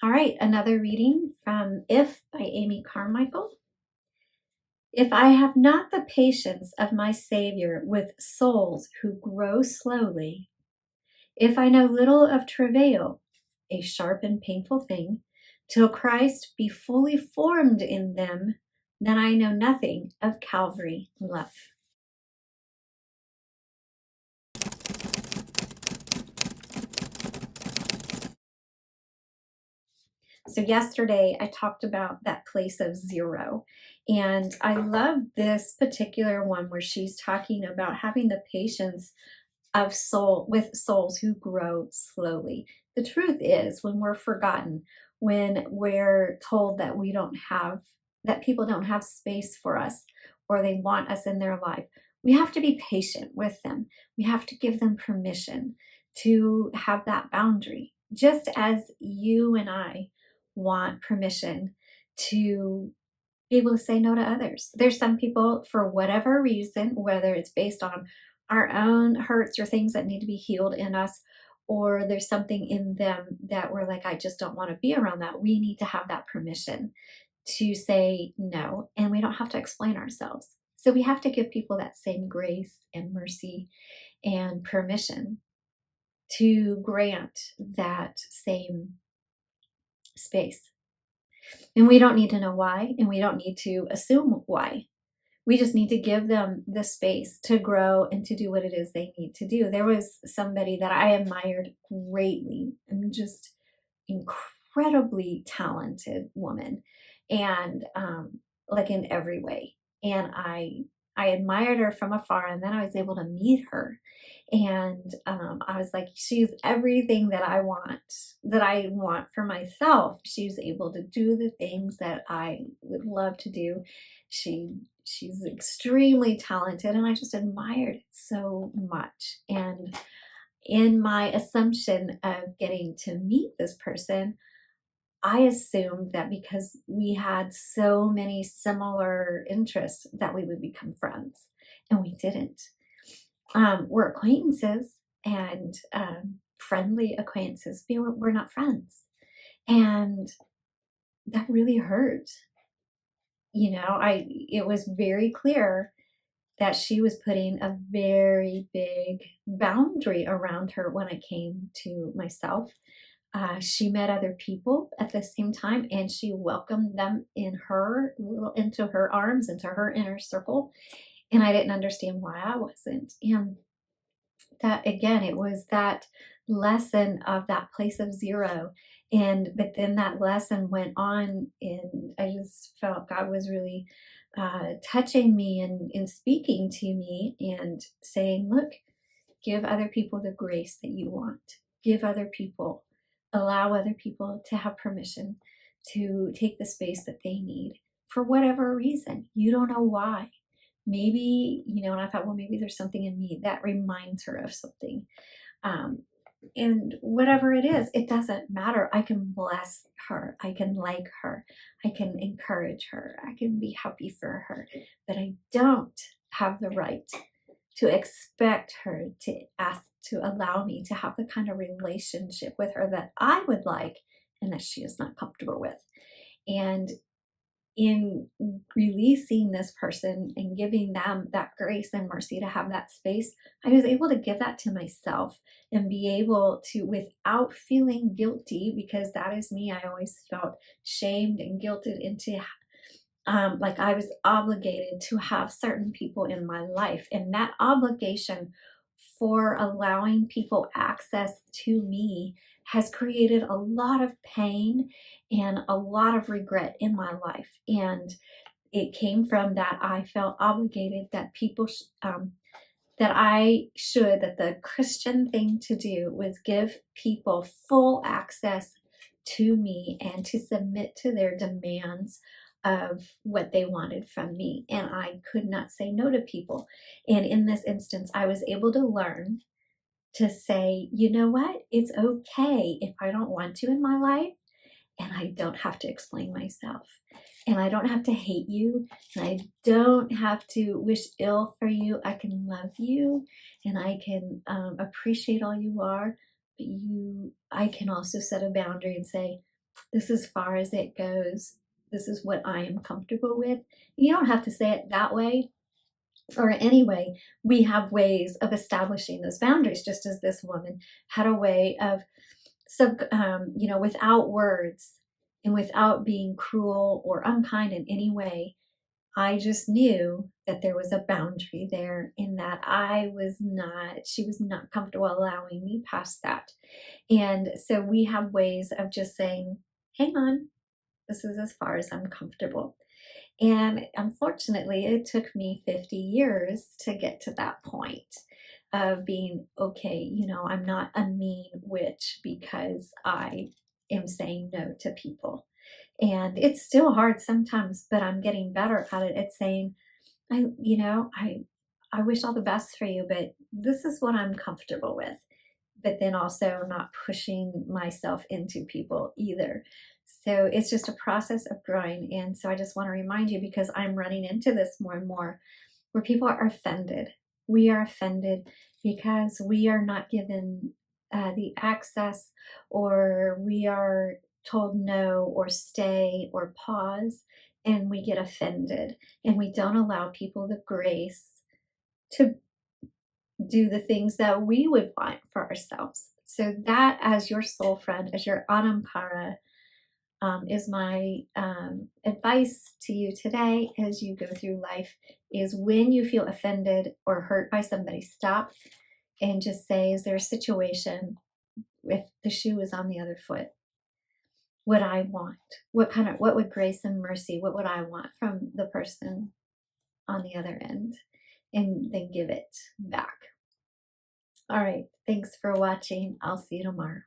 All right, another reading from If by Amy Carmichael. If I have not the patience of my Savior with souls who grow slowly, if I know little of travail, a sharp and painful thing, till Christ be fully formed in them, then I know nothing of Calvary love. So yesterday I talked about that place of zero. And I love this particular one where she's talking about having the patience of souls who grow slowly. The truth is, when we're forgotten, when we're told that that people don't have space for us or they want us in their life, we have to be patient with them. We have to give them permission to have that boundary, just as you and I want permission to be able to say no to others. There's some people, for whatever reason, whether it's based on our own hurts or things that need to be healed in us, or there's something in them that we're like, I just don't want to be around that. We need to have that permission to say no, and we don't have to explain ourselves. So we have to give people that same grace and mercy and permission to grant that same space. And we don't need to know why, and we don't need to assume why. We just need to give them the space to grow and to do what it is they need to do. There was somebody that I admired greatly, and just incredibly talented woman, and like in every way. And I admired her from afar, and then I was able to meet her, and I was like, she's everything that I want for myself. She's able to do the things that I would love to do. She's extremely talented, and I just admired it so much. And in my assumption of getting to meet this person, I assumed that because we had so many similar interests that we would become friends, and we didn't. We're acquaintances, and friendly acquaintances, but we're not friends. And that really hurt. It was very clear that she was putting a very big boundary around her when it came to myself. She met other people at the same time, and she welcomed them into her arms, into her inner circle. And I didn't understand why I wasn't. And that, again, it was that lesson of that place of zero. But then that lesson went on, and I just felt God was really touching me and speaking to me and saying, look, give other people the grace that you want. Allow other people to have permission to take the space that they need for whatever reason. You don't know why. Maybe, and I thought, well, maybe there's something in me that reminds her of something. And whatever it is, it doesn't matter. I can bless her. I can like her. I can encourage her. I can be happy for her. But I don't have the right to expect her to allow me to have the kind of relationship with her that I would like and that she is not comfortable with. And in releasing this person and giving them that grace and mercy to have that space, I was able to give that to myself and be able to, without feeling guilty, because that is me. I always felt shamed and guilted into like I was obligated to have certain people in my life. And that obligation for allowing people access to me has created a lot of pain and a lot of regret in my life. And it came from that I felt obligated that that the Christian thing to do was give people full access to me and to submit to their demands of what they wanted from me. And I could not say no to people. And in this instance, I was able to learn to say, you know what? It's okay if I don't want you in my life, and I don't have to explain myself. And I don't have to hate you, and I don't have to wish ill for you. I can love you, and I can appreciate all you are, but I can also set a boundary and say, this is as far as it goes. This is what I am comfortable with. You don't have to say it that way, or anyway, we have ways of establishing those boundaries, just as this woman had a way of without words and without being cruel or unkind in any way. I just knew that there was a boundary there, in that she was not comfortable allowing me past that. And so we have ways of just saying, hang on, this is as far as I'm comfortable. And unfortunately, it took me 50 years to get to that point of being okay. I'm not a mean witch because I am saying no to people. And it's still hard sometimes, but I'm getting better at it. It's saying, I wish all the best for you, but this is what I'm comfortable with. But then also not pushing myself into people either. So it's just a process of growing. And so I just want to remind you, because I'm running into this more and more, where people are offended. We are offended because we are not given the access, or we are told no, or stay, or pause, and we get offended, and we don't allow people the grace to do the things that we would want for ourselves. So that, as your soul friend, as your AnamCara, is my advice to you today as you go through life, is when you feel offended or hurt by somebody, stop and just say, is there a situation, if the shoe is on the other foot, what I want, what would grace and mercy, what would I want from the person on the other end, and then give it back. All right, thanks for watching. I'll see you tomorrow.